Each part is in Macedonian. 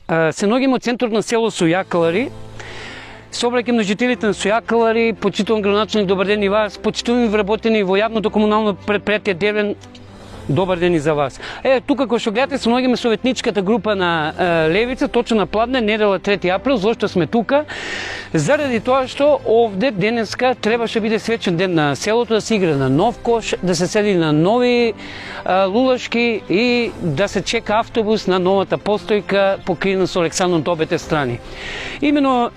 Се наоѓаме од центарот на село Сојакалари. Се обраќам на жителите на Сојакалари, почитувам градоначалник, добар ден и вас, почитувам вработени во јавното комунално предпријатие Дервен, добар ден и за вас. Тука кој што гледате се наоѓаме со ветничката група на Левица, точно на Пладне, недела 3 април. Зошто сме тука? Заради тоа што овде денеска требаше биде свечен ден на селото, да се игра на нов кош, да се седи на нови лулашки и да се чека автобус на новата постојка покриена со Александрон од обете страни. Имено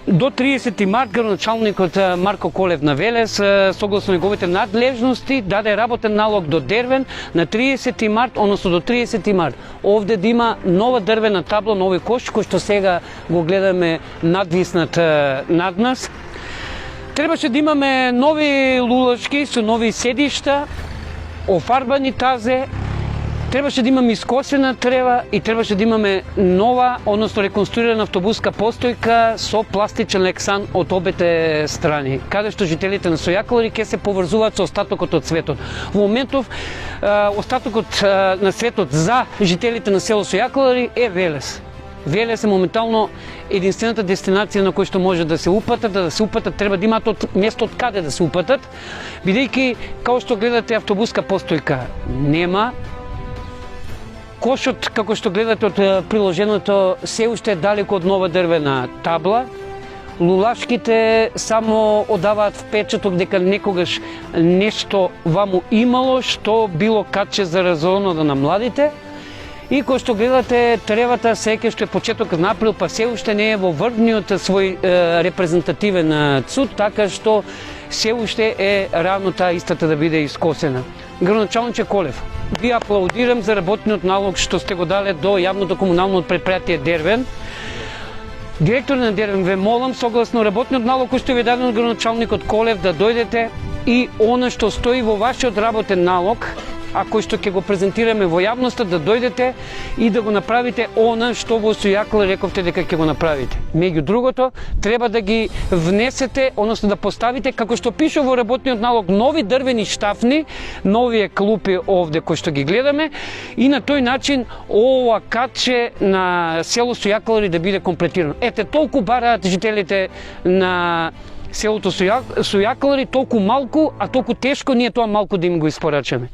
до 30 март градоначалникот Марко Колев на Велес, согласно неговите надлежности, даде работен налог до Дервен на 30 март, односно до 30 март, овде да има нова дрвена табла, нови кош, кој што сега го гледаме надвиснат над нас. Требаше да имаме нови лулашки со нови седишта, офарбани тазе, требаше да имаме искосена трева и требаше да имаме нова, односно реконструирана автобуска постојка со пластичен лексан од обете страни, каде што жителите на Сојакалари ќе се поврзуваат со остатокот од светот. Во моментов остатокот на светот за жителите на село Сојакалари е Велес. Велес е моментално единствената дестинација на кој што може да се упатат, треба да имаат место од каде да се упатат, бидејќи као што гледате автобуска постојка нема. Кошот, како што гледате од приложеното, се уште е далеко од нова дрвена табла. Лулашките само одаваат впечаток дека некогаш нешто ваму имало што било каче за разонада на младите. И кој што гледате тревата сеќе што е почеток на април, па се уште не е во врвниот свој репрезентативен цуд, така што се уште е рано таа истата да биде искосена. Градоначалниче Колев, ви аплаудирам за работниот налог што сте го дале до јавното комунално предпријатие Дервен. Директор на Дервен, ве молам согласно работниот налог кој што ви даден од градоначалникот Колев да дојдете и она што стои во вашиот работен налог, а кој што ќе го презентираме во јавноста, да дојдете и да го направите она што во Сојакалари рековте дека ќе го направите. Меѓу другото, треба да ги внесете, односно да поставите, како што пише во работниот налог, нови дрвени штафни, нови клупи овде кои што ги гледаме, и на тој начин ова каче на село Сојакалари да биде комплетирано. Ете, толку бараат жителите на селото Сојакалари, толку малку, а толку тешко ние тоа малку да им го испорачаме.